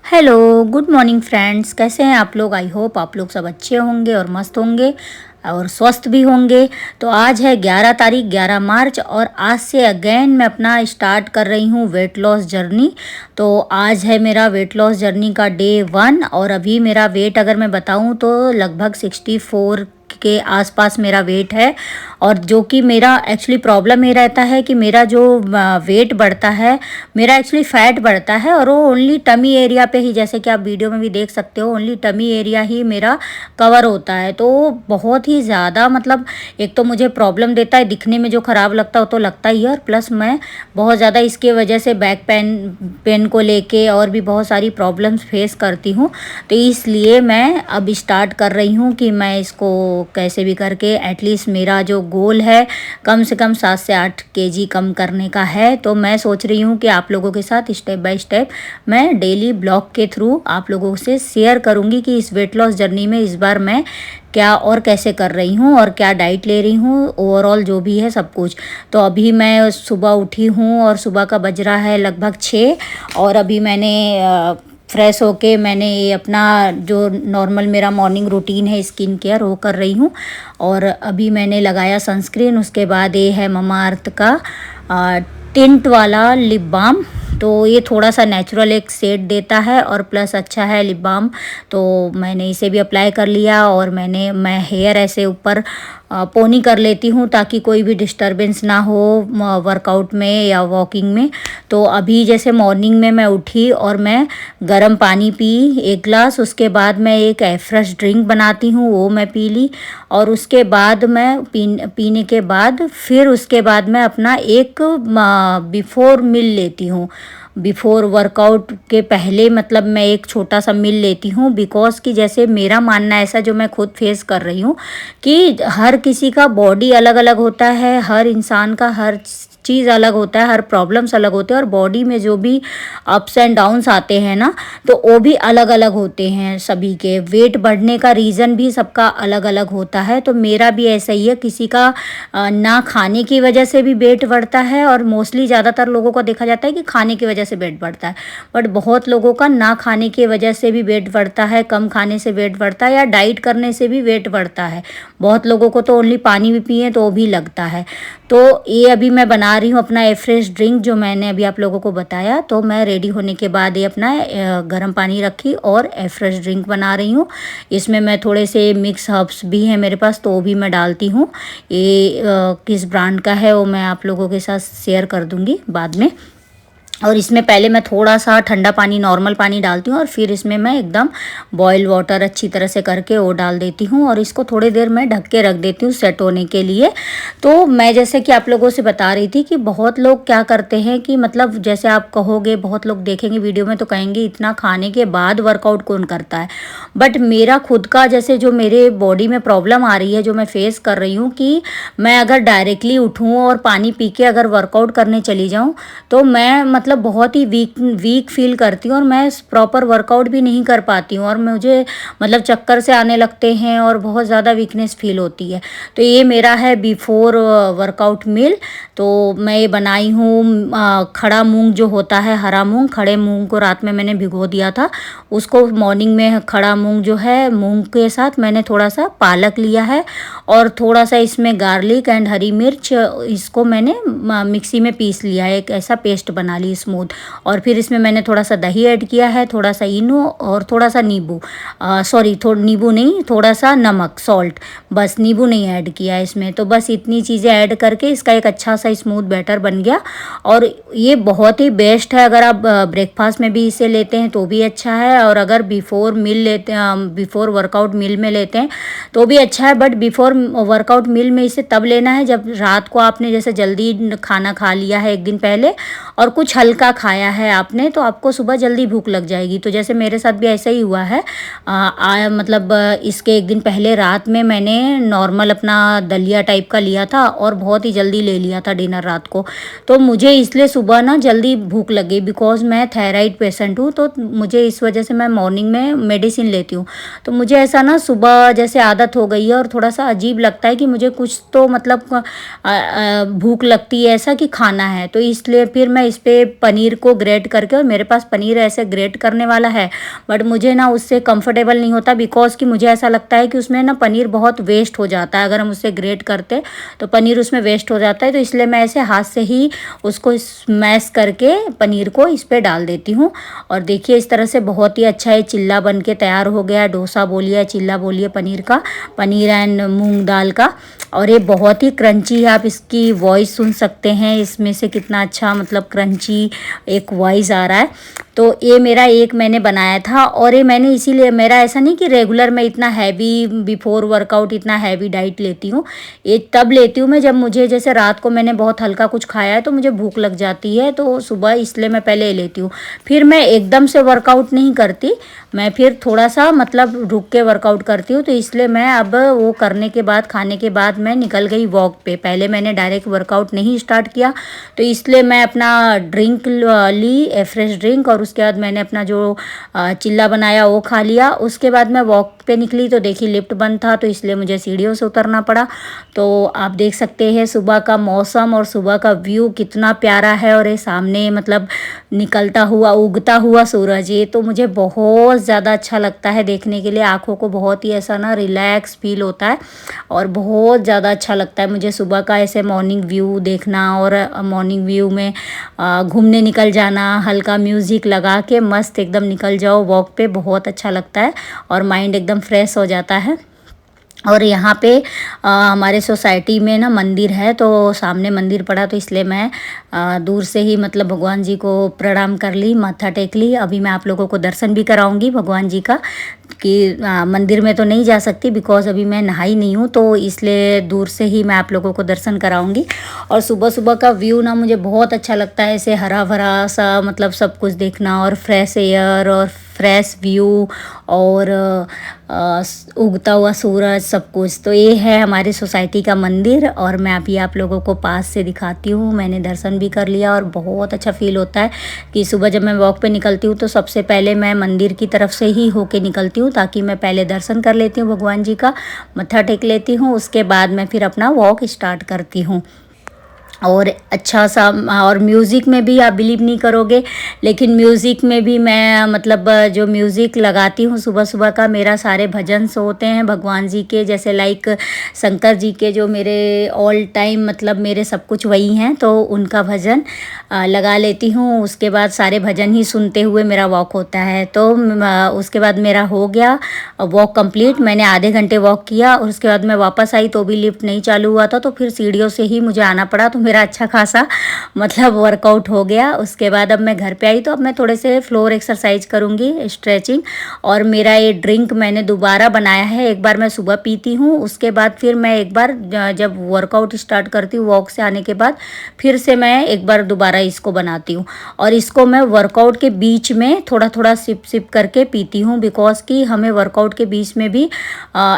Hello, good morning friends. कैसे हैं आप लोग? आई होप आप लोग सब अच्छे होंगे और मस्त होंगे और स्वस्थ भी होंगे। तो आज है 11 तारीख, 11 मार्च, और आज से अगेन मैं अपना स्टार्ट कर रही हूँ वेट लॉस जर्नी। तो आज है मेरा वेट लॉस जर्नी का डे 1 और अभी मेरा वेट अगर मैं बताऊँ तो लगभग 64 के आसपास मेरा वेट है। और जो कि मेरा एक्चुअली प्रॉब्लम ये रहता है कि मेरा जो वेट बढ़ता है, मेरा एक्चुअली फैट बढ़ता है और वो ओनली टमी एरिया पे ही, जैसे कि आप वीडियो में भी देख सकते हो, ओनली टमी एरिया ही मेरा कवर होता है। तो बहुत ही ज़्यादा मतलब एक तो मुझे प्रॉब्लम देता है, दिखने में जो ख़राब लगता है वो तो लगता ही है, और प्लस मैं बहुत ज़्यादा इसके वजह से बैक पेन को लेके और भी बहुत सारी प्रॉब्लम्स फेस करती हूँ। तो इसलिए मैं अब स्टार्ट कर रही हूँ कि मैं इसको कैसे भी करके एटलीस्ट मेरा जो गोल है कम से कम 7 से 8 केजी कम करने का है। तो मैं सोच रही हूँ कि आप लोगों के साथ स्टेप बाय स्टेप मैं डेली ब्लॉग के थ्रू आप लोगों से शेयर करूँगी कि इस वेट लॉस जर्नी में इस बार मैं क्या और कैसे कर रही हूँ और क्या डाइट ले रही हूँ, ओवरऑल जो भी है सब कुछ। तो अभी मैं सुबह उठी हूँ और सुबह का बज रहा है लगभग 6, और अभी मैंने फ्रेश होके मैंने ये अपना जो नॉर्मल मेरा मॉर्निंग रूटीन है स्किन केयर वो कर रही हूँ। और अभी मैंने लगाया सनस्क्रीन, उसके बाद ये है ममा अर्थ का टिंट वाला लिप बाम। तो ये थोड़ा सा नेचुरल एक शेड देता है और प्लस अच्छा है लिप बाम। तो मैंने इसे भी अप्लाई कर लिया और मैं हेयर ऐसे ऊपर पोनी कर लेती हूँ ताकि कोई भी डिस्टरबेंस ना हो वर्कआउट में या वॉकिंग में। तो अभी जैसे मॉर्निंग में मैं उठी और मैं गर्म पानी पी 1 ग्लास, उसके बाद मैं एक फ्रेश ड्रिंक बनाती हूँ वो मैं पी ली, और उसके बाद मैं पीने के बाद फिर उसके बाद मैं अपना एक बिफोर मील लेती हूँ। बिफोर वर्कआउट के पहले मतलब मैं एक छोटा सा मील लेती हूँ, बिकॉज कि जैसे मेरा मानना ऐसा जो मैं खुद फेस कर रही हूँ कि हर किसी का बॉडी अलग अलग होता है, हर इंसान का हर चीज़ अलग होता है, हर प्रॉब्लम्स अलग होते हैं, और बॉडी में जो भी अप्स एंड डाउन्स आते हैं ना तो वो भी अलग अलग होते हैं सभी के। वेट बढ़ने का रीज़न भी सबका अलग अलग होता है। तो मेरा भी ऐसा ही है, किसी का ना खाने की वजह से भी वेट बढ़ता है, और मोस्टली ज़्यादातर लोगों को देखा जाता है कि खाने की वजह से वेट बढ़ता है, बट बहुत लोगों का ना खाने की वजह से भी वेट बढ़ता है, कम खाने से वेट बढ़ता है, या डाइट करने से भी वेट बढ़ता है। बहुत लोगों को तो ओनली पानी भी पिए तो वो भी लगता है। तो ये अभी मैं बना रही हूँ अपना फ्रेश ड्रिंक जो मैंने अभी आप लोगों को बताया। तो मैं रेडी होने के बाद ये अपना गर्म पानी रखी और फ्रेश ड्रिंक बना रही हूँ। इसमें मैं थोड़े से मिक्स हर्ब्स भी हैं मेरे पास तो वो भी मैं डालती हूँ। ये किस ब्रांड का है वो मैं आप लोगों के साथ शेयर कर दूँगी बाद में। और इसमें पहले मैं थोड़ा सा ठंडा पानी, नॉर्मल पानी डालती हूँ, और फिर इसमें मैं एकदम बॉयल वाटर अच्छी तरह से करके वो डाल देती हूँ, और इसको थोड़ी देर मैं ढक के रख देती हूँ सेट होने के लिए। तो मैं जैसे कि आप लोगों से बता रही थी कि बहुत लोग क्या करते हैं कि मतलब जैसे आप कहोगे, बहुत लोग देखेंगे वीडियो में तो कहेंगे इतना खाने के बाद वर्कआउट कौन करता है। बट मेरा खुद का जैसे जो मेरे बॉडी में प्रॉब्लम आ रही है, जो मैं फेस कर रही हूँ, कि मैं अगर डायरेक्टली उठूँ और पानी पी के अगर वर्कआउट करने चली जाऊँ तो मैं मतलब बहुत ही वीक फील करती हूँ, और मैं प्रॉपर वर्कआउट भी नहीं कर पाती हूँ, और मुझे मतलब चक्कर से आने लगते हैं और बहुत ज़्यादा वीकनेस फील होती है। तो ये मेरा है बिफोर वर्कआउट मील। तो मैं ये बनाई हूँ खड़ा मूंग जो होता है, हरा मूंग, खड़े मूंग को रात में मैंने भिगो दिया था, उसको मॉर्निंग में खड़ा मूंग जो है, मूंग के साथ मैंने थोड़ा सा पालक लिया है और थोड़ा सा इसमें गार्लिक एंड हरी मिर्च, इसको मैंने मिक्सी में पीस लिया है, एक ऐसा पेस्ट बना ली स्मूथ। और फिर इसमें मैंने थोड़ा सा दही ऐड किया है, थोड़ा सा इनो और थोड़ा सा नींबू, सॉरी नींबू नहीं, थोड़ा सा नमक, सॉल्ट, बस नींबू नहीं ऐड किया है इसमें। तो बस इतनी चीज़ें ऐड करके इसका एक अच्छा सा स्मूथ बैटर बन गया। और ये बहुत ही बेस्ट है, अगर आप ब्रेकफास्ट में भी इसे लेते हैं तो भी अच्छा है, और अगर बिफोर मील लेते हैं, बिफोर वर्कआउट मील में लेते हैं तो भी अच्छा है। बट बिफोर वर्कआउट मील में इसे तब लेना है जब रात को आपने जैसे जल्दी खाना खा लिया है एक दिन पहले और कुछ हल्का खाया है आपने, तो आपको सुबह जल्दी भूख लग जाएगी। तो जैसे मेरे साथ भी ऐसा ही हुआ है। मतलब इसके एक दिन पहले रात में मैंने नॉर्मल अपना दलिया टाइप का लिया था और बहुत ही जल्दी ले लिया था डिनर रात को। तो मुझे इसलिए सुबह ना जल्दी भूख लग गई, बिकॉज मैं थायराइड पेशेंट हूँ, तो मुझे इस वजह से मैं मॉर्निंग में मेडिसिन लेती हूँ। तो मुझे ऐसा ना सुबह जैसे आदत हो गई है, और थोड़ा सा अजीब लगता है कि मुझे कुछ तो मतलब भूख लगती है ऐसा कि खाना है। तो इसलिए फिर मैं इस पर पनीर को ग्रेट करके, और मेरे पास पनीर ऐसे ग्रेट करने वाला है, बट मुझे ना उससे कंफर्टेबल नहीं होता, बिकॉज कि मुझे ऐसा लगता है कि उसमें ना पनीर बहुत वेस्ट हो जाता है। अगर हम उससे ग्रेट करते तो पनीर उसमें वेस्ट हो जाता है, तो इसलिए मैं ऐसे हाथ से ही उसको स्मैश करके पनीर को इस पर डाल देती हूँ। और देखिए इस तरह से बहुत ही अच्छा ये चिल्ला बन के तैयार हो गया। डोसा बोलिए, चिल्ला बोलिए पनीर का, पनीर एंड मूंग दाल का। और ये बहुत ही क्रंची है, आप इसकी वॉइस सुन सकते हैं, इसमें से कितना अच्छा मतलब क्रंची एक वॉइस आ रहा है। तो ये मेरा एक मैंने बनाया था, और ये मैंने इसीलिए, मेरा ऐसा नहीं कि रेगुलर मैं इतना हैवी बिफोर वर्कआउट इतना हैवी डाइट लेती हूँ। ये तब लेती हूँ मैं जब मुझे, जैसे रात को मैंने बहुत हल्का कुछ खाया है तो मुझे भूख लग जाती है, तो सुबह इसलिए मैं पहले ये लेती हूँ। फिर मैं एकदम से वर्कआउट नहीं करती, मैं फिर थोड़ा सा मतलब रुक के वर्कआउट करती हूँ। तो इसलिए मैं अब वो करने के बाद, खाने के बाद मैं निकल गई वॉक पे। पहले मैंने डायरेक्ट वर्कआउट नहीं स्टार्ट किया, तो इसलिए मैं अपना ड्रिंक ली, फ्रेश ड्रिंक, और उसके बाद मैंने अपना जो चिल्ला बनाया वो खा लिया। उसके बाद मैं वॉक पे निकली तो देखी लिफ्ट बंद था, तो इसलिए मुझे सीढ़ियों से उतरना पड़ा। तो आप देख सकते हैं सुबह का मौसम और सुबह का व्यू कितना प्यारा है, और ये सामने मतलब निकलता हुआ उगता हुआ सूरज, ये तो मुझे बहुत ज़्यादा अच्छा लगता है देखने के लिए। आँखों को बहुत ही ऐसा ना रिलैक्स फील होता है, और बहुत ज़्यादा अच्छा लगता है मुझे सुबह का ऐसे मॉर्निंग व्यू देखना। और मॉर्निंग व्यू में घूमने निकल जाना, हल्का म्यूज़िक लगा के मस्त एकदम निकल जाओ वॉक पे, बहुत अच्छा लगता है और माइंड एकदम फ्रेश हो जाता है। और यहाँ पे हमारे सोसाइटी में ना मंदिर है, तो सामने मंदिर पड़ा, तो इसलिए मैं दूर से ही मतलब भगवान जी को प्रणाम कर ली, माथा टेक ली। अभी मैं आप लोगों को दर्शन भी कराऊंगी भगवान जी का, कि मंदिर में तो नहीं जा सकती बिकॉज अभी मैं नहाई नहीं हूँ, तो इसलिए दूर से ही मैं आप लोगों को दर्शन कराऊंगी। और सुबह सुबह का व्यू ना मुझे बहुत अच्छा लगता है, ऐसे हरा भरा सा मतलब सब कुछ देखना, और फ्रेश एयर और फ्रेश व्यू और उगता हुआ सूरज, सब कुछ। तो ये है हमारी सोसाइटी का मंदिर, और मैं अभी आप लोगों को पास से दिखाती हूँ। मैंने दर्शन भी कर लिया और बहुत अच्छा फील होता है कि सुबह जब मैं वॉक पे निकलती हूँ तो सबसे पहले मैं मंदिर की तरफ से ही होके निकलती हूँ, ताकि मैं पहले दर्शन कर लेती हूँ भगवान जी का, मत्था टेक लेती हूँ, उसके बाद मैं फिर अपना वॉक स्टार्ट करती हूँ। और अच्छा सा, और म्यूज़िक में भी आप बिलीव नहीं करोगे, लेकिन म्यूज़िक में भी मैं मतलब जो म्यूज़िक लगाती हूँ सुबह सुबह का, मेरा सारे भजन होते हैं भगवान जी के, जैसे लाइक शंकर जी के जो मेरे ऑल टाइम मतलब मेरे सब कुछ वही हैं, तो उनका भजन लगा लेती हूँ। उसके बाद सारे भजन ही सुनते हुए मेरा वॉक होता है। तो उसके बाद मेरा हो गया वॉक कंप्लीट, मैंने आधे घंटे वॉक किया, और उसके बाद मैं वापस आई तो भी लिफ्ट नहीं चालू हुआ था, तो फिर सीढ़ियों से ही मुझे आना पड़ा। तो मेरा अच्छा खासा मतलब वर्कआउट हो गया। उसके बाद अब मैं घर पे आई, तो अब मैं थोड़े से फ्लोर एक्सरसाइज करूँगी, स्ट्रेचिंग। और मेरा ये ड्रिंक मैंने दोबारा बनाया है, एक बार मैं सुबह पीती हूँ, उसके बाद फिर मैं एक बार जब वर्कआउट स्टार्ट करती हूँ वॉक से आने के बाद, फिर से मैं एक बार दोबारा इसको बनाती हूँ। और इसको मैं वर्कआउट के बीच में थोड़ा थोड़ा सिप सिप करके पीती हूँ, बिकॉज कि हमें वर्कआउट के बीच में भी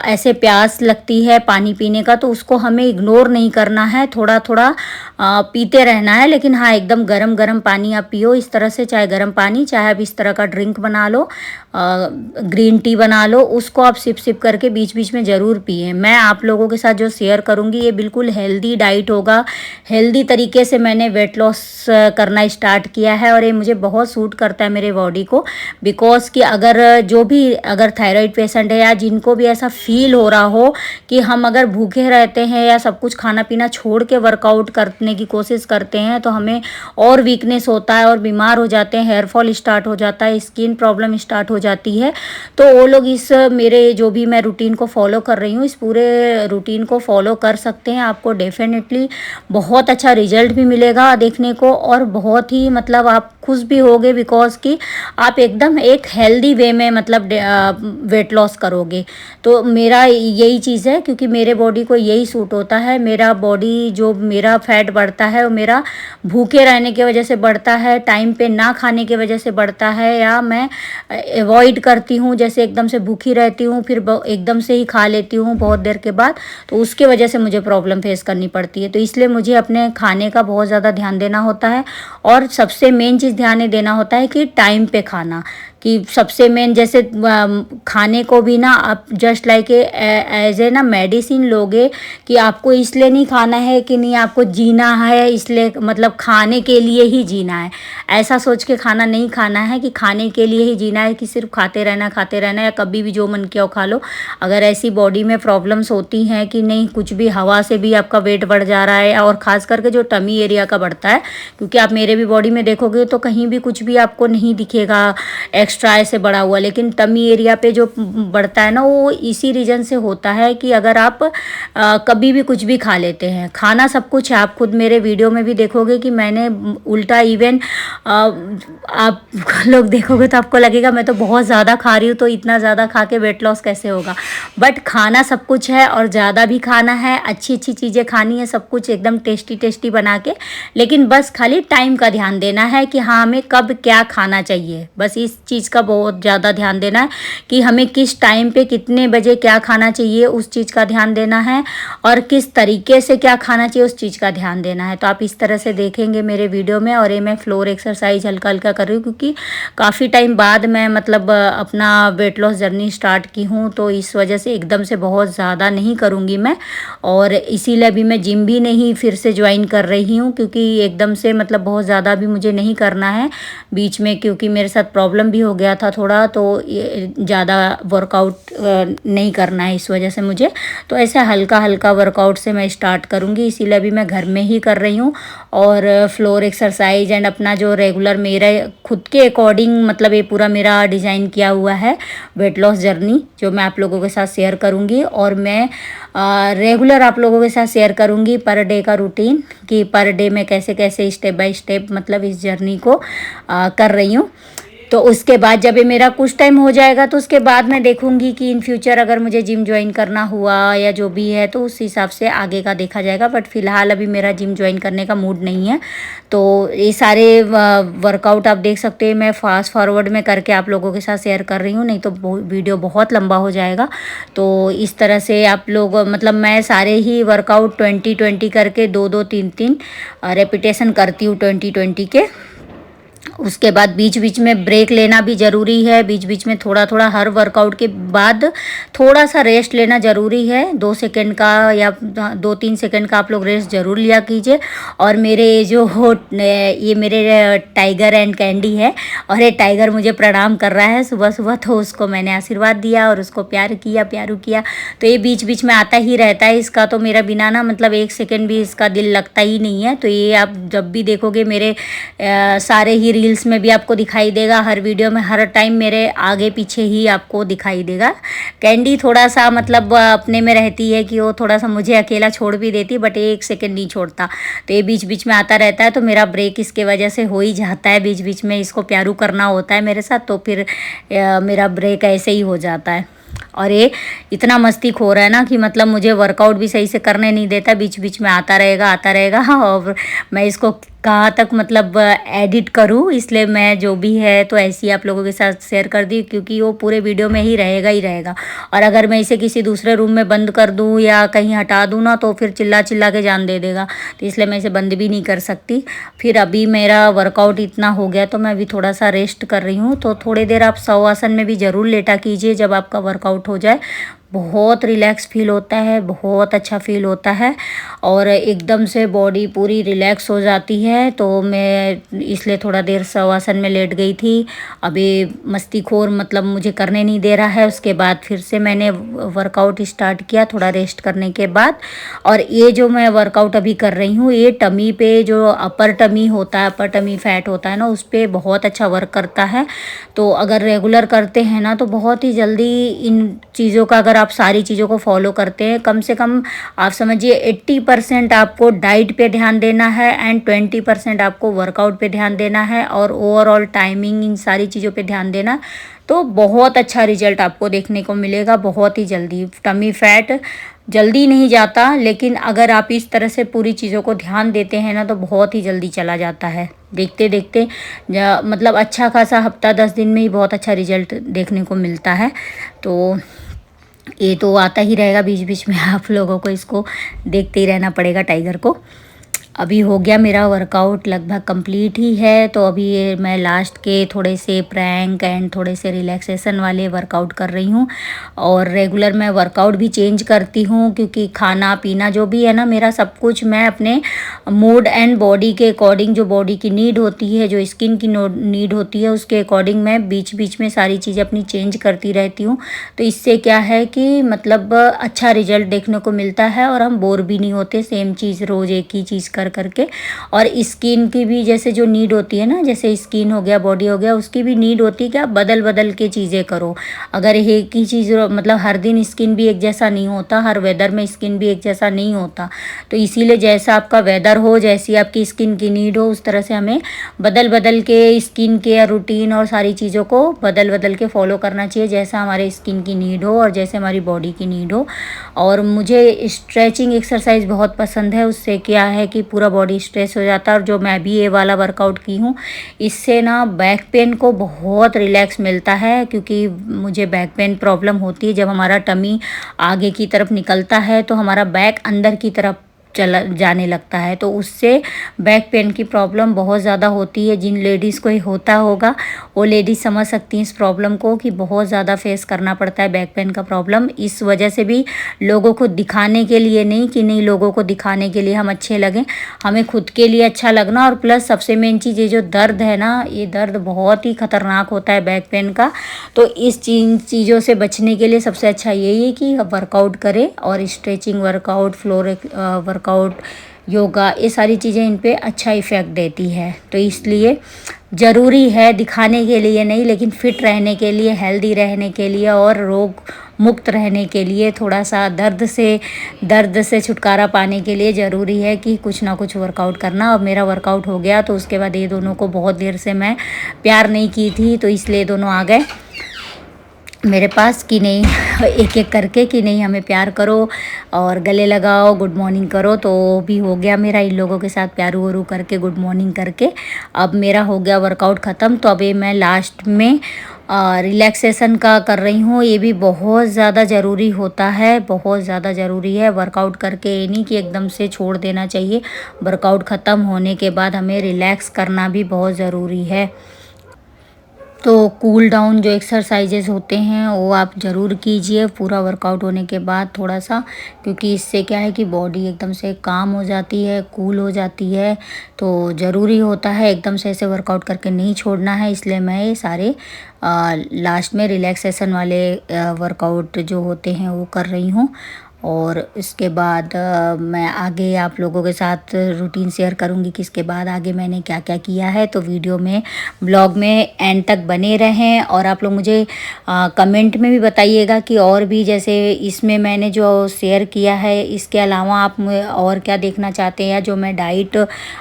ऐसे प्यास लगती है पानी पीने का, तो उसको हमें इग्नोर नहीं करना है, थोड़ा थोड़ा पीते रहना है। लेकिन हाँ, एकदम गरम गरम पानी आप पियो इस तरह से, चाहे गरम पानी, चाहे आप इस तरह का ड्रिंक बना लो, ग्रीन टी बना लो, उसको आप सिप सिप करके बीच बीच में ज़रूर पिए। मैं आप लोगों के साथ जो शेयर करूँगी ये बिल्कुल हेल्दी डाइट होगा, हेल्दी तरीके से मैंने वेट लॉस करना स्टार्ट किया है, और ये मुझे बहुत सूट करता है मेरे बॉडी को। बिकॉज कि अगर जो भी अगर थायराइड पेशेंट है, या जिनको भी ऐसा फील हो रहा हो कि हम अगर भूखे रहते हैं या सब कुछ खाना पीना छोड़ के वर्कआउट करने की कोशिश करते हैं, तो हमें और वीकनेस होता है और बीमार हो जाते हैं, हेयर फॉल स्टार्ट हो जाता है, स्किन प्रॉब्लम स्टार्ट हो जाती है। तो वो लोग इस मेरे जो भी मैं रूटीन को फॉलो कर रही हूँ, इस पूरे रूटीन को फॉलो कर सकते हैं। आपको डेफिनेटली बहुत अच्छा रिजल्ट भी मिलेगा देखने को, और बहुत ही मतलब आप खुश भी होगे, बिकॉज कि आप एकदम एक हेल्दी वे में मतलब वेट लॉस करोगे। तो मेरा यही चीज़ है, क्योंकि मेरे बॉडी को यही सूट होता है। मेरा बॉडी जो मेरा फैट बढ़ता है वो मेरा भूखे रहने की वजह से बढ़ता है, टाइम पे ना खाने की वजह से बढ़ता है, या मैं अवॉइड करती हूँ, जैसे एकदम से भूखी रहती हूँ फिर एकदम से ही खा लेती हूँ बहुत देर के बाद, तो उसके वजह से मुझे प्रॉब्लम फेस करनी पड़ती है। तो इसलिए मुझे अपने खाने का बहुत ज़्यादा ध्यान देना होता है, और सबसे मेन चीज़ ध्यान देना होता है कि टाइम पे खाना, कि सबसे मेन जैसे खाने को भी ना आप जस्ट लाइक एज ए ना मेडिसिन लोगे कि आपको इसलिए नहीं खाना है कि नहीं आपको जीना है इसलिए मतलब खाने के लिए ही जीना है, ऐसा सोच के खाना नहीं खाना है कि खाने के लिए ही जीना है कि सिर्फ खाते रहना या कभी भी जो मन किया हो खा लो। अगर ऐसी बॉडी में प्रॉब्लम्स होती हैं कि नहीं कुछ भी हवा से भी आपका वेट बढ़ जा रहा है और ख़ास करके जो टमी एरिया का बढ़ता है, क्योंकि आप मेरे भी बॉडी में देखोगे तो कहीं भी कुछ भी आपको नहीं दिखेगा एक्स्ट्रा ऐसे बढ़ा हुआ, लेकिन टमी एरिया पे जो बढ़ता है ना वो इसी रीज़न से होता है कि अगर आप कभी भी कुछ भी खा लेते हैं। खाना सब कुछ है, आप खुद मेरे वीडियो में भी देखोगे कि मैंने उल्टा इवन आप लोग देखोगे तो आपको लगेगा मैं तो बहुत ज़्यादा खा रही हूँ, तो इतना ज़्यादा खा के वेट लॉस कैसे होगा। बट खाना सब कुछ है और ज़्यादा भी खाना है, अच्छी अच्छी चीज़ें खानी है, सब कुछ एकदम टेस्टी टेस्टी बना के, लेकिन बस खाली टाइम का ध्यान देना है कि हाँ हमें कब क्या खाना चाहिए, बस इस चीज़ का बहुत ज़्यादा ध्यान देना है कि हमें किस टाइम पे कितने बजे क्या खाना चाहिए उस चीज़ का ध्यान देना है, और किस तरीके से क्या खाना चाहिए उस चीज़ का ध्यान देना है। तो आप इस तरह से देखेंगे मेरे वीडियो में। और ये मैं फ्लोर एक्सरसाइज हल्का हल्का कर रही हूँ क्योंकि काफ़ी टाइम बाद मैं मतलब अपना वेट लॉस जर्नी स्टार्ट की हूँ, तो इस वजह से एकदम से बहुत ज़्यादा नहीं करूँगी मैं, और इसीलिए अभी मैं जिम भी नहीं फिर से ज्वाइन कर रही हूँ क्योंकि एकदम से मतलब बहुत ज़्यादा भी मुझे नहीं करना है बीच में, क्योंकि मेरे साथ प्रॉब्लम भी हो गया था थोड़ा, तो ज़्यादा वर्कआउट नहीं करना है इस वजह से मुझे। तो ऐसे हल्का हल्का वर्कआउट से मैं स्टार्ट करूँगी, इसीलिए अभी मैं घर में ही कर रही हूँ। और फ्लोर एक्सरसाइज एंड अपना जो रेगुलर मेरा खुद के अकॉर्डिंग मतलब ये पूरा मेरा डिज़ाइन किया हुआ है वेट लॉस जर्नी जो मैं आप लोगों के साथ शेयर करूँगी। और मैं रेगुलर आप लोगों के साथ शेयर करूँगी पर डे का रूटीन कि पर डे मैं कैसे कैसे स्टेप बाय स्टेप मतलब इस जर्नी को कर रही हूँ। तो उसके बाद जब ये मेरा कुछ टाइम हो जाएगा तो उसके बाद मैं देखूंगी कि इन फ्यूचर अगर मुझे जिम ज्वाइन करना हुआ या जो भी है तो उस हिसाब से आगे का देखा जाएगा। बट फिलहाल अभी मेरा जिम ज्वाइन करने का मूड नहीं है। तो ये सारे वर्कआउट आप देख सकते हैं, मैं फास्ट फॉरवर्ड में करके आप लोगों के साथ शेयर कर रही हूँ, नहीं तो वीडियो बहुत लंबा हो जाएगा। तो इस तरह से आप लोग मतलब मैं सारे ही वर्कआउट 20-20 करके 2-2 3-3 रेपिटेशन करती हूँ 20-20 के। उसके बाद बीच बीच में ब्रेक लेना भी ज़रूरी है, बीच बीच में थोड़ा थोड़ा हर वर्कआउट के बाद थोड़ा सा रेस्ट लेना ज़रूरी है, 2 सेकंड का या 2-3 सेकंड का आप लोग रेस्ट ज़रूर लिया कीजिए। और मेरे जो ये मेरे टाइगर एंड कैंडी है और ये टाइगर मुझे प्रणाम कर रहा है सुबह सुबह, तो उसको मैंने आशीर्वाद दिया और उसको प्यार किया प्यारू किया। तो ये बीच बीच में आता ही रहता है इसका, तो मेरा बिना ना मतलब 1 सेकंड भी इसका दिल लगता ही नहीं है। तो ये आप जब भी देखोगे मेरे सारे ही रील्स में भी आपको दिखाई देगा, हर वीडियो में हर टाइम मेरे आगे पीछे ही आपको दिखाई देगा। कैंडी थोड़ा सा मतलब अपने में रहती है कि वो थोड़ा सा मुझे अकेला छोड़ भी देती, बट 1 सेकंड नहीं छोड़ता। तो ये बीच बीच में आता रहता है, तो मेरा ब्रेक इसके वजह से हो ही जाता है, बीच बीच में इसको प्यारू करना होता है मेरे साथ, तो फिर मेरा ब्रेक ऐसे ही हो जाता है। और ये इतना मस्ती खो रहा है ना कि मतलब मुझे वर्कआउट भी सही से करने नहीं देता, बीच बीच में आता रहेगा और मैं इसको कहाँ तक मतलब एडिट करूँ, इसलिए मैं जो भी है तो ऐसे ही आप लोगों के साथ शेयर कर दी, क्योंकि वो पूरे वीडियो में ही रहेगा। और अगर मैं इसे किसी दूसरे रूम में बंद कर दूँ या कहीं हटा दूँ ना तो फिर चिल्ला चिल्ला के जान दे देगा, तो इसलिए मैं इसे बंद भी नहीं कर सकती। फिर अभी मेरा वर्कआउट इतना हो गया तो मैं अभी थोड़ा सा रेस्ट कर रही हूँ। तो थोड़ी देर आप शवासन में भी ज़रूर लेटा कीजिए जब आपका वर्कआउट हो जाए, बहुत रिलैक्स फील होता है, बहुत अच्छा फील होता है और एकदम से बॉडी पूरी रिलैक्स हो जाती है। तो मैं इसलिए थोड़ा देर शवासन में लेट गई थी। अभी मस्तीखोर मतलब मुझे करने नहीं दे रहा है, उसके बाद फिर से मैंने वर्कआउट स्टार्ट किया थोड़ा रेस्ट करने के बाद। और ये जो मैं वर्कआउट अभी कर रही हूँ ये टमी पे जो अपर टमी होता है, अपर टमी फैट होता है ना, उस पर बहुत अच्छा वर्क करता है। तो अगर रेगुलर करते हैं ना तो बहुत ही जल्दी इन चीज़ों का, अगर आप सारी चीज़ों को फॉलो करते हैं, कम से कम आप समझिए 80% आपको डाइट पे ध्यान देना है एंड 20% आपको वर्कआउट पे ध्यान देना है और ओवरऑल टाइमिंग, इन सारी चीज़ों पे ध्यान देना, तो बहुत अच्छा रिजल्ट आपको देखने को मिलेगा बहुत ही जल्दी। टमी फैट जल्दी नहीं जाता, लेकिन अगर आप इस तरह से पूरी चीज़ों को ध्यान देते हैं ना तो बहुत ही जल्दी चला जाता है। देखते देखते मतलब अच्छा खासा हफ्ता 10 दिन में ही बहुत अच्छा रिजल्ट देखने को मिलता है। तो ये तो आता ही रहेगा बीच बीच में, आप लोगों को इसको देखते ही रहना पड़ेगा टाइगर को। अभी हो गया मेरा वर्कआउट लगभग कंप्लीट ही है। तो अभी ये मैं लास्ट के थोड़े से प्रैंक एंड थोड़े से रिलैक्सेशन वाले वर्कआउट कर रही हूँ। और रेगुलर मैं वर्कआउट भी चेंज करती हूँ, क्योंकि खाना पीना जो भी है ना मेरा सब कुछ मैं अपने मूड एंड बॉडी के अकॉर्डिंग, जो बॉडी की नीड होती है, जो स्किन की नीड होती है, उसके अकॉर्डिंग मैं बीच बीच में सारी चीज़ें अपनी चेंज करती रहती हूँ। तो इससे क्या है कि मतलब अच्छा रिजल्ट देखने को मिलता है और हम बोर भी नहीं होते सेम चीज़ रोज़ एक ही चीज़ कर करके। और स्किन की भी जैसे जो नीड होती है ना, जैसे स्किन हो गया, बॉडी हो गया, उसकी भी नीड होती है कि आप बदल बदल के चीज़ें करो। अगर एक ही चीज़ मतलब हर दिन स्किन भी एक जैसा नहीं होता, हर वेदर में स्किन भी एक जैसा नहीं होता। तो इसीलिए जैसा आपका वेदर हो, जैसी आपकी स्किन की नीड हो, उस तरह से हमें बदल बदल के स्किन केयर रूटीन और सारी चीज़ों को बदल बदल के फॉलो करना चाहिए, जैसा हमारे स्किन की नीड हो और जैसे हमारी बॉडी की नीड हो। और मुझे स्ट्रेचिंग एक्सरसाइज बहुत पसंद है। उससे क्या है कि पूरा बॉडी स्ट्रेच हो जाता है। और जो मैं भी ये वाला वर्कआउट की हूँ, इससे ना बैक पेन को बहुत रिलैक्स मिलता है, क्योंकि मुझे बैक पेन प्रॉब्लम होती है। जब हमारा टमी आगे की तरफ निकलता है तो हमारा बैक अंदर की तरफ चला जाने लगता है, तो उससे बैक पेन की प्रॉब्लम बहुत ज़्यादा होती है। जिन लेडीज़ को ये होता होगा वो लेडीज़ समझ सकती हैं इस प्रॉब्लम को, कि बहुत ज़्यादा फेस करना पड़ता है बैक पेन का प्रॉब्लम। इस वजह से भी लोगों को दिखाने के लिए नहीं, कि नहीं लोगों को दिखाने के लिए हम अच्छे लगें, हमें खुद के लिए अच्छा लगना। और प्लस सबसे मेन चीज़, ये जो दर्द है ना, ये दर्द बहुत ही ख़तरनाक होता है बैक पेन का। तो इस चीज़ों से बचने के लिए सबसे अच्छा यही है कि वर्कआउट करें, और stretching workout, floor workout, yoga, ये सारी चीज़ें इन पे अच्छा इफ़ेक्ट देती है। तो इसलिए ज़रूरी है, दिखाने के लिए नहीं, लेकिन फिट रहने के लिए, हेल्दी रहने के लिए और रोग मुक्त रहने के लिए, थोड़ा सा दर्द से छुटकारा पाने के लिए ज़रूरी है कि कुछ ना कुछ वर्कआउट करना। अब मेरा वर्कआउट हो गया, तो उसके बाद ये दोनों को बहुत देर से मैं प्यार नहीं की थी, तो इसलिए दोनों आ गए मेरे पास कि नहीं एक एक करके, कि नहीं हमें प्यार करो और गले लगाओ, गुड मॉर्निंग करो। तो भी हो गया मेरा इन लोगों के साथ प्यारू वरू करके, गुड मॉर्निंग करके। अब मेरा हो गया वर्कआउट ख़त्म। तो अभी मैं लास्ट में रिलैक्सेशन का कर रही हूँ। ये भी बहुत ज़्यादा ज़रूरी होता है, बहुत ज़्यादा ज़रूरी है वर्कआउट करके। ये नहीं कि एकदम से छोड़ देना चाहिए, वर्कआउट ख़त्म होने के बाद हमें रिलैक्स करना भी बहुत ज़रूरी है। तो कूल डाउन जो एक्सरसाइजेज होते हैं वो आप ज़रूर कीजिए पूरा वर्कआउट होने के बाद थोड़ा सा, क्योंकि इससे क्या है कि बॉडी एकदम से काम हो जाती है, कूल हो जाती है। तो ज़रूरी होता है, एकदम से ऐसे वर्कआउट करके नहीं छोड़ना है। इसलिए मैं ये सारे लास्ट में रिलैक्सेशन वाले वर्कआउट जो होते हैं वो कर रही हूँ। और इसके बाद मैं आगे आप लोगों के साथ रूटीन शेयर करूंगी कि इसके बाद आगे मैंने क्या क्या किया है। तो वीडियो में, ब्लॉग में एंड तक बने रहें। और आप लोग मुझे कमेंट में भी बताइएगा कि और भी जैसे इसमें मैंने जो शेयर किया है, इसके अलावा आप और क्या देखना चाहते हैं, या जो मैं डाइट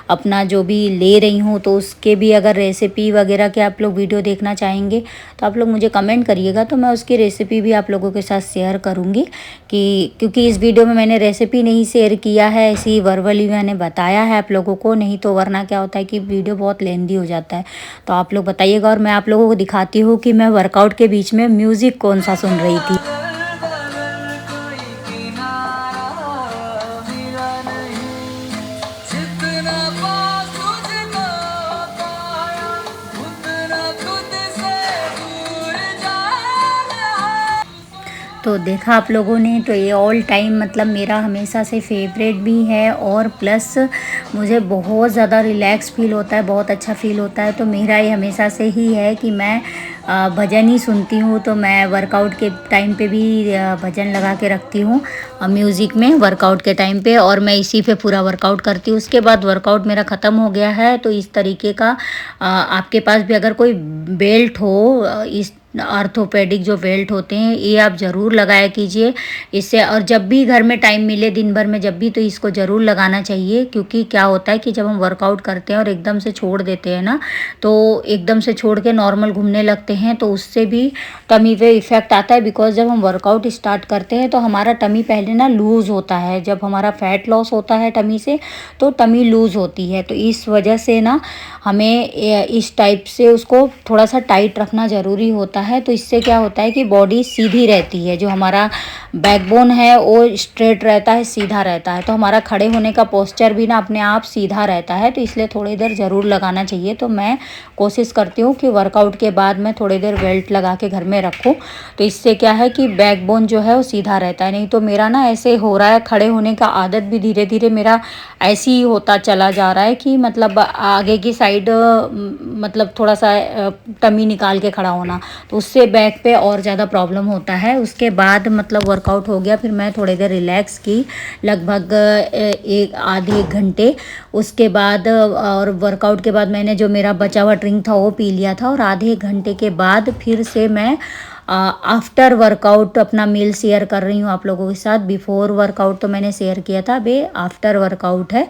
अपना जो भी ले रही हूँ तो उसके भी अगर रेसिपी वगैरह के आप लोग वीडियो देखना चाहेंगे तो आप लोग मुझे कमेंट करिएगा, तो मैं उसकी रेसिपी भी आप लोगों के साथ शेयर करूँगी। कि क्योंकि इस वीडियो में मैंने रेसिपी नहीं शेयर किया है, ऐसी वर्बली मैंने बताया है आप लोगों को, नहीं तो वरना क्या होता है कि वीडियो बहुत लेंदी हो जाता है। तो आप लोग बताइएगा। और मैं आप लोगों को दिखाती हूँ कि मैं वर्कआउट के बीच में म्यूज़िक कौन सा सुन रही थी। तो देखा आप लोगों ने, तो ये ऑल टाइम मतलब मेरा हमेशा से फेवरेट भी है, और प्लस मुझे बहुत ज़्यादा रिलैक्स फील होता है, बहुत अच्छा फील होता है। तो मेरा ये हमेशा से ही है कि मैं भजन ही सुनती हूँ। तो मैं वर्कआउट के टाइम पे भी भजन लगा के रखती हूँ म्यूज़िक में वर्कआउट के टाइम पे, और मैं इसी पे पूरा वर्कआउट करती हूँ। उसके बाद वर्कआउट मेरा ख़त्म हो गया है। तो इस तरीके का आपके पास भी अगर कोई बेल्ट हो, इस आर्थोपेडिक जो बेल्ट होते हैं, ये आप ज़रूर लगाया कीजिए इससे। और जब भी घर में टाइम मिले दिन भर में जब भी, तो इसको ज़रूर लगाना चाहिए। क्योंकि क्या होता है कि जब हम वर्कआउट करते हैं और एकदम से छोड़ देते हैं ना, तो एकदम से छोड़ के नॉर्मल घूमने लगते हैं, तो उससे भी टमी पे इफ़ेक्ट आता है। बिकॉज जब हम वर्कआउट स्टार्ट करते हैं तो हमारा टमी पहले ना लूज़ होता है। जब हमारा फैट लॉस होता है टमी से, तो टमी लूज़ होती है। तो इस वजह से ना हमें इस टाइप से उसको थोड़ा सा टाइट रखना ज़रूरी होता होता है तो इससे क्या होता है कि बॉडी सीधी रहती है, जो हमारा बैकबोन है वो स्ट्रेट रहता है, सीधा रहता है, तो हमारा खड़े होने का पोस्चर भी ना अपने आप सीधा रहता है। तो इसलिए थोड़ी देर ज़रूर लगाना चाहिए। तो मैं कोशिश करती हूँ कि वर्कआउट के बाद मैं थोड़ी देर बेल्ट लगा के घर में रखूँ, तो इससे क्या है कि बैकबोन जो है वो सीधा रहता है। नहीं तो मेरा ना ऐसे हो रहा है, खड़े होने का आदत भी धीरे धीरे मेरा ऐसे ही होता चला जा रहा है कि मतलब आगे की साइड मतलब थोड़ा सा टमी निकाल के खड़ा होना, तो उससे बैक पे और ज़्यादा प्रॉब्लम होता है। उसके बाद मतलब वर्कआउट हो गया, फिर मैं थोड़ी देर रिलैक्स की, लगभग आधे एक घंटे। उसके बाद और वर्कआउट के बाद मैंने जो मेरा बचा हुआ ड्रिंक था वो पी लिया था, और आधे घंटे के बाद फिर से मैं आफ्टर वर्कआउट अपना मील शेयर कर रही हूँ आप लोगों के साथ। बिफोर वर्कआउट तो मैंने शेयर किया था, अभी आफ्टर वर्कआउट है।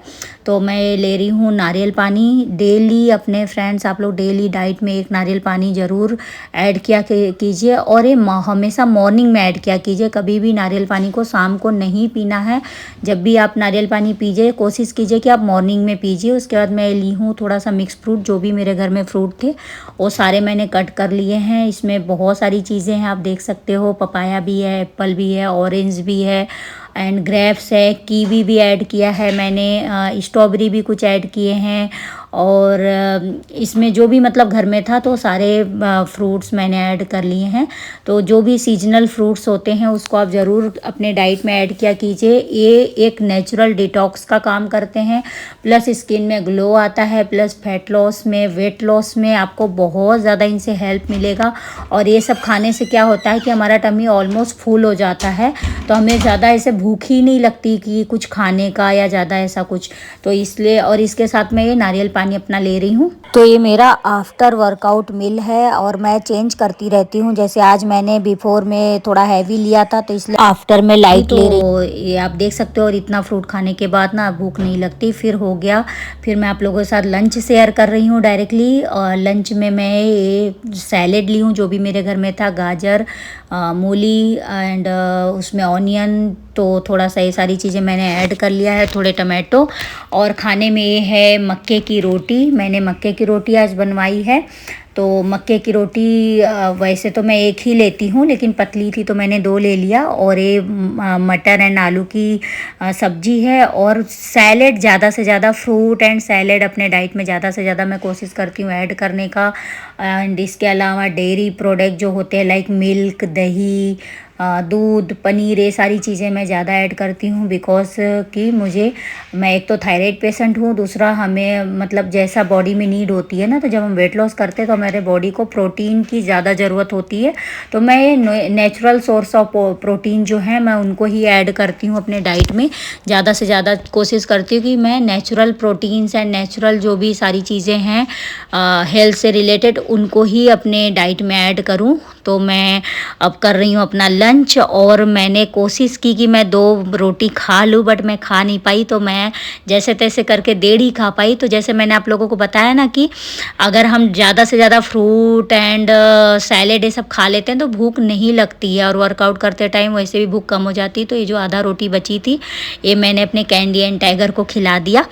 तो मैं ले रही हूँ नारियल पानी डेली। अपने फ्रेंड्स आप लोग डेली डाइट में एक नारियल पानी ज़रूर ऐड किया कीजिए, और ये हमेशा मॉर्निंग में ऐड किया कीजिए। कभी भी नारियल पानी को शाम को नहीं पीना है। जब भी आप नारियल पानी पीजिए कोशिश कीजिए कि आप मॉर्निंग में पीजिए। उसके बाद मैं ली हूँ थोड़ा सा मिक्स फ्रूट, जो भी मेरे घर में फ्रूट थे वो सारे मैंने कट कर लिए हैं। इसमें बहुत सारी चीज़ें हैं, आप देख सकते हो, पपाया भी है, एप्पल भी है, ऑरेंज भी है, एंड ग्रेप्स है, कीवी भी ऐड किया है मैंने, स्ट्रॉबेरी भी कुछ ऐड किए हैं, और इसमें जो भी मतलब घर में था तो सारे फ्रूट्स मैंने ऐड कर लिए हैं। तो जो भी सीजनल फ्रूट्स होते हैं उसको आप ज़रूर अपने डाइट में ऐड किया कीजिए। ये एक नेचुरल डिटॉक्स का काम करते हैं, प्लस स्किन में ग्लो आता है, प्लस फैट लॉस में, वेट लॉस में आपको बहुत ज़्यादा इनसे हेल्प मिलेगा। और ये सब खाने से क्या होता है कि हमारा टमी ऑलमोस्ट फुल हो जाता है, तो हमें ज़्यादा ऐसे भूख ही नहीं लगती कि कुछ खाने का या ज़्यादा ऐसा कुछ। तो इसलिए, और इसके साथ मैं ये नारियल पानी अपना ले रही हूँ। तो ये मेरा आफ्टर वर्कआउट मील है, और मैं चेंज करती रहती हूँ। जैसे आज मैंने बिफोर में थोड़ा हैवी लिया था तो इसलिए आफ्टर में लाइट ले रही हूँ। ये आप देख सकते हो, और इतना फ्रूट खाने के बाद ना भूख नहीं लगती। फिर हो गया, फिर मैं आप लोगों के साथ लंच शेयर कर रही हूँ डायरेक्टली। और लंच में मैं ये सैलेड ली हूँ, जो भी मेरे घर में था, गाजर, मूली एंड उसमें ऑनियन, तो थोड़ा सा ये सारी चीज़ें मैंने ऐड कर लिया है, थोड़े टमाटो। और खाने में ये है मक्के की रोटी। मैंने मक्के की रोटी आज बनवाई है। तो मक्के की रोटी वैसे तो मैं एक ही लेती हूँ, लेकिन पतली थी तो मैंने 2 ले लिया। और ये मटर एंड आलू की सब्जी है, और सैलेड, ज़्यादा से ज़्यादा फ्रूट एंड सैलेड अपने डाइट में ज़्यादा से ज़्यादा मैं कोशिश करती हूँ ऐड करने का। एंड इसके अलावा डेयरी प्रोडक्ट जो होते हैं लाइक मिल्क, दही, दूध, पनीर, ये सारी चीज़ें मैं ज़्यादा ऐड करती हूँ। बिकॉज कि मैं एक तो थायराइड पेशेंट हूँ, दूसरा हमें मतलब जैसा बॉडी में नीड होती है ना, तो जब हम वेट लॉस करते हैं तो हमारे बॉडी को प्रोटीन की ज़्यादा ज़रूरत होती है। तो मैं ये नेचुरल सोर्स ऑफ प्रोटीन जो है मैं उनको ही ऐड करती हूँ अपने डाइट में। ज़्यादा से ज़्यादा कोशिश करती हूँ कि मैं नेचुरल प्रोटीन्स एंड नेचुरल जो भी सारी चीज़ें हैं हेल्थ से रिलेटेड उनको ही अपने डाइट में ऐड करूँ। तो मैं अब कर रही हूँ अपना लंच, और मैंने कोशिश की कि मैं 2 रोटी खा लूँ, बट मैं खा नहीं पाई। तो मैं जैसे तैसे करके 1.5 ही खा पाई। तो जैसे मैंने आप लोगों को बताया ना कि अगर हम ज़्यादा से ज़्यादा फ्रूट एंड सैलेड ये सब खा लेते हैं तो भूख नहीं लगती है, और वर्कआउट करते टाइम वैसे भी भूख कम हो जाती है। तो ये जो आधा रोटी बची थी ये मैंने अपने कैंडी एंड टाइगर को खिला दिया।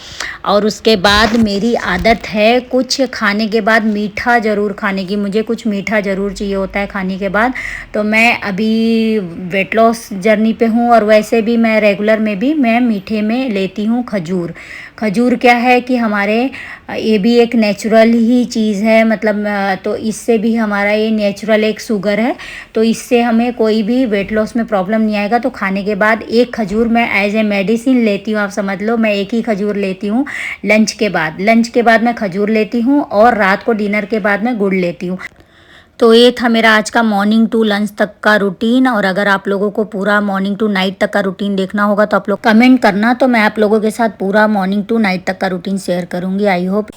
और उसके बाद मेरी आदत है कुछ खाने के बाद मीठा ज़रूर खाने की, मुझे कुछ मीठा ज़रूर चाहिए होता है खाने के बाद। तो मैं अभी वेट लॉस जर्नी पे हूँ, और वैसे भी मैं रेगुलर में भी मैं मीठे में लेती हूँ खजूर। खजूर क्या है कि हमारे ये भी एक नेचुरल ही चीज़ है, मतलब तो इससे भी हमारा ये नेचुरल एक शुगर है, तो इससे हमें कोई भी वेट लॉस में प्रॉब्लम नहीं आएगा। तो खाने के बाद एक खजूर मैं एज ए मेडिसिन लेती हूँ, आप समझ लो। मैं एक ही खजूर लेती हूँ लंच के बाद मैं खजूर लेती हूँ, और रात को डिनर के बाद मैं गुड़ लेती हूँ। तो ये था मेरा आज का मॉर्निंग टू लंच तक का रूटीन। और अगर आप लोगों को पूरा मॉर्निंग टू नाइट तक का रूटीन देखना होगा तो आप लोग कमेंट करना, तो मैं आप लोगों के साथ पूरा मॉर्निंग टू नाइट तक का रूटीन शेयर करूँगी। I hope